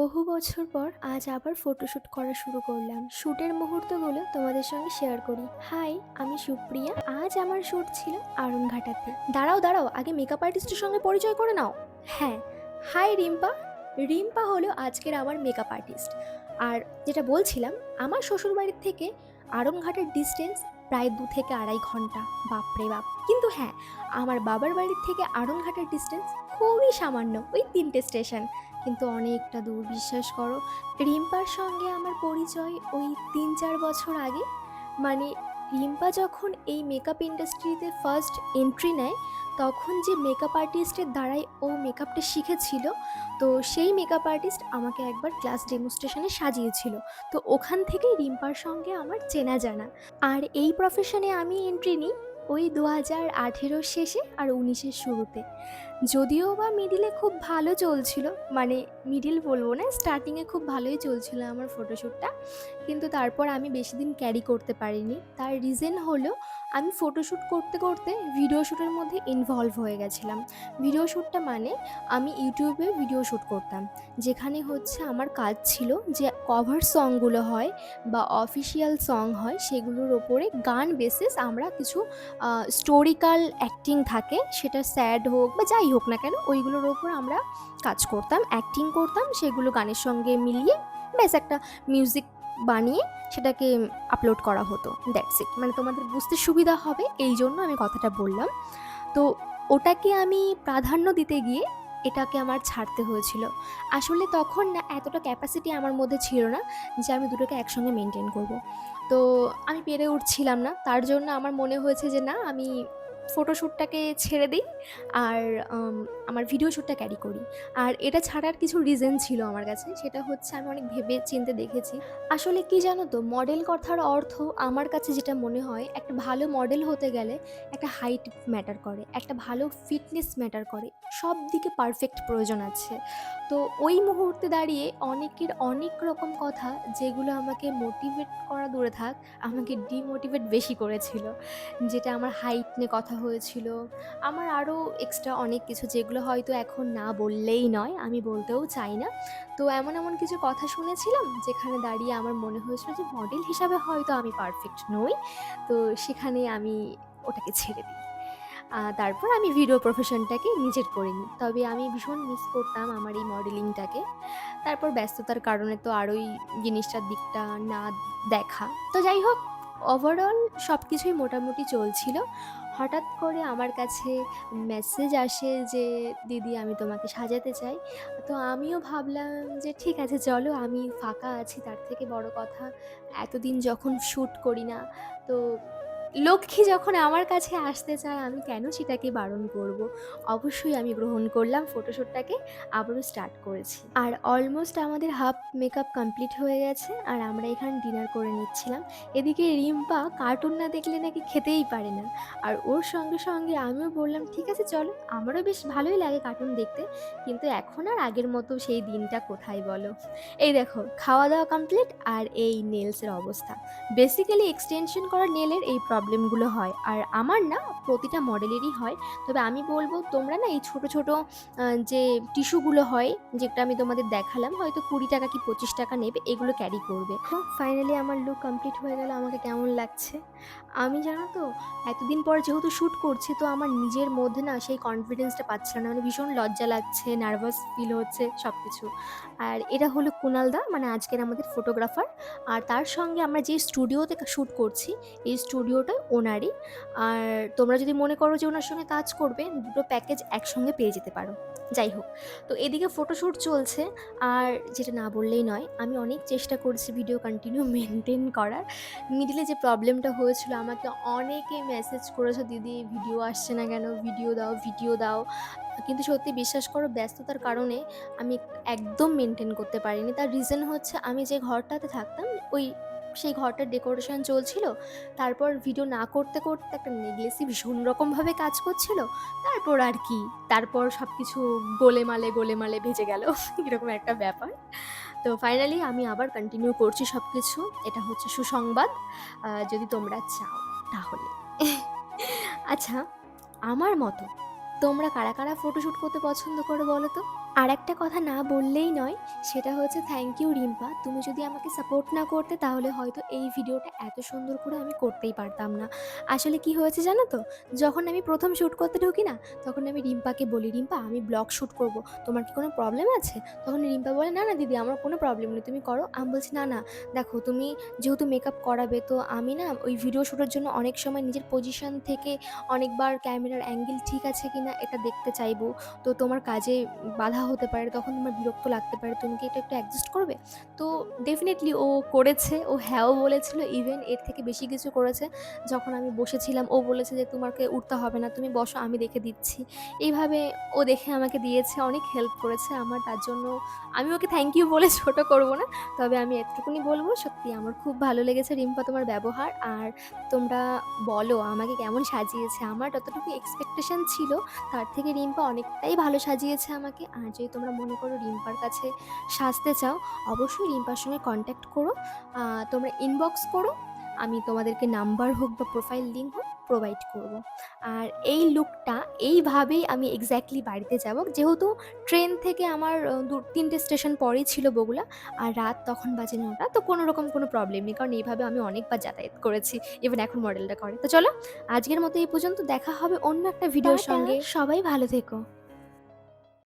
বহু বছর পর আজ আবার ফটোশ্যুট করা শুরু করলাম। শ্যুটের মুহূর্তগুলো তোমাদের সঙ্গে শেয়ার করি। হাই, আমি সুপ্রিয়া। আজ আমার শ্যুট ছিল আড়ংঘাটাতে। দাঁড়াও দাঁড়াও, আগে মেকআপ আর্টিস্টের সঙ্গে পরিচয় করে নাও। হ্যাঁ, হাই রিম্পা। রিম্পা হলো আজকের আমার মেকআপ আর্টিস্ট। আর যেটা বলছিলাম, আমার শ্বশুরবাড়ির থেকে আড়ংঘাটের ডিস্টেন্স প্রায় 2 থেকে 2.5 ঘন্টা। বাপরে বাপ! কিন্তু হ্যাঁ, আমার বাবার বাড়ির থেকে আড়ংঘাটের ডিস্টেন্স খুবই সামান্য, ওই 3টে স্টেশন। কিন্তু অনেকটা দূর, বিশ্বাস করো। রিম্পার সঙ্গে আমার পরিচয় ওই 3-4 বছর আগে। মানে রিম্পা যখন এই মেকআপ ইন্ডাস্ট্রিতে ফার্স্ট এন্ট্রি নেয়, তখন যে মেকআপ আর্টিস্টের দ্বারাই ও মেকআপটা শিখেছিল, তো সেই মেকআপ আর্টিস্ট আমাকে একবার ক্লাস ডেমোস্ট্রেশনে সাজিয়েছিল। তো ওখান থেকেই রিম্পার সঙ্গে আমার চেনা জানা। আর এই প্রফেশনে আমি এন্ট্রি নিই ওই 2018 শেষে আর 19-এর শুরুতে। যদিও বা মিডিলে খুব ভালো চলছিল, মানে মিডিল বলবো না, স্টার্টিংয়ে খুব ভালোই চলছিল আমার ফটোশ্যুটটা। কিন্তু তারপর আমি বেশি দিন ক্যারি করতে পারিনি। তার রিজন হলো, আমি ফটোশ্যুট করতে করতে ভিডিও শ্যুটের মধ্যে ইনভলভ হয়ে গেছিলাম। ভিডিও শ্যুটটা মানে আমি ইউটিউবে ভিডিও শ্যুট করতাম, যেখানে হচ্ছে আমার কাজ ছিল যে কভার সংগুলো হয় বা অফিসিয়াল সং হয়, সেগুলোর ওপরে গান বেসিস আমরা কিছু স্টোরিক্যাল অ্যাক্টিং থাকে, সেটা স্যাড হোক বা যাই হোক না কেন, ওইগুলোর ওপর আমরা কাজ করতাম, অ্যাক্টিং করতাম, সেগুলো গানের সঙ্গে মিলিয়ে ব্যাস একটা মিউজিক বানিয়ে সেটাকে আপলোড করা হতো। That's it. মানে তোমাদের বুঝতে সুবিধা হবে এই জন্য আমি কথাটা বললাম। তো ওটাকে আমি প্রাধান্য দিতে গিয়ে এটাকে আমার ছাড়তে হয়েছিল। আসলে তখন না এতটা ক্যাপাসিটি আমার মধ্যে ছিল না যে আমি দুটোকে একসঙ্গে মেনটেন করব। তো আমি পেরে উঠছিলাম না। তার জন্য আমার মনে হয়েছে যে না, আমি ফটোশ্যুটটাকে ছেড়ে দিই আর আমার ভিডিও শ্যুটটা ক্যারি করি। আর এটা ছাড়ার কিছু রিজন ছিল আমার কাছে। সেটা হচ্ছে, আমি অনেক ভেবে চিন্তে দেখেছি। আসলে কি জানো তো, মডেল কথার অর্থ আমার কাছে যেটা মনে হয়, একটা ভালো মডেল হতে গেলে একটা হাইট ম্যাটার করে, একটা ভালো ফিটনেস ম্যাটার করে, সব দিকে পারফেক্ট প্রয়োজন আছে। তো ওই মুহূর্তে দাঁড়িয়ে অনেকের অনেক রকম কথা, যেগুলো আমাকে মোটিভেট করা দূরে থাক, আমাকে ডিমোটিভেট বেশি করেছিল। যেটা আমার হাইট নিয়ে কথা হয়েছিল, আমার আরও এক্সট্রা অনেক কিছু, যেগুলো হয়তো এখন না বললেই নয়, আমি বলতেও চাই না। তো এমন এমন কিছু কথা শুনেছিলাম, যেখানে দাঁড়িয়ে আমার মনে হয়েছিল যে মডেল হিসাবে হয়তো আমি পারফেক্ট নই। তো সেখানে আমি ওটাকে ছেড়ে দিই। তারপর আমি ভিডিও প্রফেশনটাকে নিজের করে নিই। তবে আমি ভীষণ মিস করতাম আমার এই মডেলিংটাকে। তারপর ব্যস্ততার কারণে তো আরোই জিনিসটার দিকটা না দেখা। তো যাই হোক, ওভারঅল সব কিছুই মোটামুটি চলছিল। হঠাৎ করে আমার কাছে মেসেজ আসে যে, "দিদি, আমি তোমাকে সাজাতে চাই।" তো আমিও ভাবলাম যে ঠিক আছে চলো, আমি ফাঁকা আছি, তার থেকে বড় কথা এতদিন যখন শ্যুট করি না, তো লক্ষ্মী যখন আমার কাছে আসতে চায়, আমি কেন সেটাকে বারণ করব? অবশ্যই আমি গ্রহণ করলাম ফটোশ্যুটটাকে, আবারও স্টার্ট করেছি। আর অলমোস্ট আমাদের হাফ মেকআপ কমপ্লিট হয়ে গেছে আর আমরা এখানে ডিনার করে নিচ্ছিলাম। এদিকে রিম্পা কার্টুন না দেখলে নাকি খেতেই পারে না। আর ওর সঙ্গে সঙ্গে আমিও বললাম, ঠিক আছে চলো, আমারও বেশ ভালোই লাগে কার্টুন দেখতে। কিন্তু এখন আর আগের মতো সেই দিনটা কোথায় বলো? এই দেখো, খাওয়া-দাওয়া কমপ্লিট আর এই নেলসের অবস্থা। বেসিক্যালি এক্সটেনশন করা নেলের এই প্রবলেমগুলো হয়, আর আমার না, প্রতিটা মডেলেরই হয়। তবে আমি বলবো, তোমরা না এই ছোট ছোট যে টিস্যুগুলো হয়, যেটা আমি তোমাদের দেখালাম, হয়তো 20 টাকা কি 25 টাকা নেবে, এগুলো ক্যারি করবে। ফাইনালি আমার লুক কমপ্লিট হয়ে গেল। আমাকে কেমন লাগছে আমি, জানো তো, এতদিন পর যেহেতু শ্যুট করছি, তো আমার নিজের মধ্যে না সেই কনফিডেন্সটা পাচ্ছিলাম না। মানে ভীষণ লজ্জা লাগছে, নার্ভাস ফিল হচ্ছে, সব কিছু। আর এটা হলো কুনাল দা, মানে আজকের আমাদের ফটোগ্রাফার। আর তার সঙ্গে আমরা যে স্টুডিওতে শ্যুট করছি, এই স্টুডিওটা ওনারই। আর তোমরা যদি মনে করো যে ওনার সঙ্গে কাজ করবে, দুটো প্যাকেজ একসঙ্গে পেয়ে যেতে পারো। যাই হোক, তো এদিকে ফটোশ্যুট চলছে। আর যেটা না বললেই নয়, আমি অনেক চেষ্টা করছি ভিডিও কন্টিনিউ মেনটেন করার। মিডিলে যে প্রবলেমটা হয়েছিল, আমাকে অনেকে মেসেজ করেছে, দিদি ভিডিও আসছে না কেন, ভিডিও দাও, ভিডিও দাও। কিন্তু সত্যি বিশ্বাস করো, ব্যস্ততার কারণে আমি একদম মেনটেন করতে পারিনি। তার রিজন হচ্ছে, আমি যে ঘরটাতে থাকতাম, ওই সেই ঘরটার ডেকোরেশন চলছিল। তারপর ভিডিও না করতে করতে একটা নেগলেসি ভীষণ রকমভাবে কাজ করছিল। তারপর আর কি, তারপর সব কিছু গোলেমালে গোলেমালে ভেজে গেল এরকম একটা ব্যাপার। তো ফাইনালি আমি আবার কন্টিনিউ করছি সব কিছু। এটা হচ্ছে সুসংবাদ, যদি তোমরা চাও তাহলে। আচ্ছা, আমার মতো তোমরা কারা কারা ফটোশ্যুট করতে পছন্দ করো বলো তো? আর একটা কথা না বললেই নয়, সেটা হচ্ছে থ্যাংক ইউ রিম্পা। তুমি যদি আমাকে সাপোর্ট না করতে তাহলে হয়তো এই ভিডিওটা এত সুন্দর করে আমি করতেই পারতাম না। আসলে কি হয়েছে জানো তো? যখন আমি ১ম শ্যুট করতে ঢুকি না, তখন আমি রিম্পাকে বলি, "রিম্পা আমি ব্লগ শ্যুট করব। তোমার কি কোনো প্রবলেম আছে?" তখন রিম্পা বলে, "না, না দিদি আমার কোনো প্রবলেম নেই। তুমি করো।" আমি বলছি, "না, না দেখো তুমি যেহেতু মেকআপ করাবে তো আমি না ওই ভিডিও শ্যুটের জন্য অনেক সময় নিজের পজিশন থেকে অনেকবার ক্যামেরার অ্যাঙ্গেল ঠিক আছে কিনা এটা দেখতে চাইবো। তো তোমার কাজে বাধা হতে পারে, তখন তোমার বিরক্ত লাগতে পারে, তুমি কি এটা একটু অ্যাডজাস্ট করবে?" তো ডেফিনেটলি ও করেছে, ও হ্যাঁও বলেছিল, ইভেন এর থেকে বেশি কিছু করেছে। যখন আমি বসেছিলাম ও বলেছে যে তোমাকে উঠতে হবে না, তুমি বসো আমি দেখে দিচ্ছি। এইভাবে ও দেখে আমাকে দিয়েছে, অনেক হেল্প করেছে আমার, তার জন্য আমি ওকে থ্যাংক ইউ বলে ছোট করব না। তবে আমি এতটুকুনি বলবো, সত্যি আমার খুব ভালো লেগেছে রিম্পা তোমার ব্যবহার। আর তোমরা বলো আমাকে কেমন সাজিয়েছে। আমার যতটুকু এক্সপেকটেশন ছিল তার থেকে রিম্পা অনেকটাই ভালো সাজিয়েছে আমাকে। আর যদি তোমরা মনে করো রিম্পার কাছে সাজতে চাও, অবশ্যই রিম্পার সঙ্গে কন্ট্যাক্ট করো। তোমরা ইনবক্স করো, আমি তোমাদেরকে নাম্বার হোক বা প্রোফাইল লিঙ্ক হোক প্রোভাইড করব। আর এই লুকটা এইভাবেই আমি এক্স্যাক্টলি বাড়িতে যাব, যেহেতু ট্রেন থেকে আমার ২-৩টে স্টেশন পরেই ছিল বগুড়া। আর রাত তখন বাজে ৯টা, তো কোনো রকম কোনো প্রবলেম নেই, কারণ এইভাবে আমি অনেকবার যাতায়াত করেছি, ইভেন এখন মডেলটা করে। তো চলো আজকের মতো এই পর্যন্ত, দেখা হবে অন্য একটা ভিডিওর টাটা। সঙ্গে। সবাই ভালো থেকো।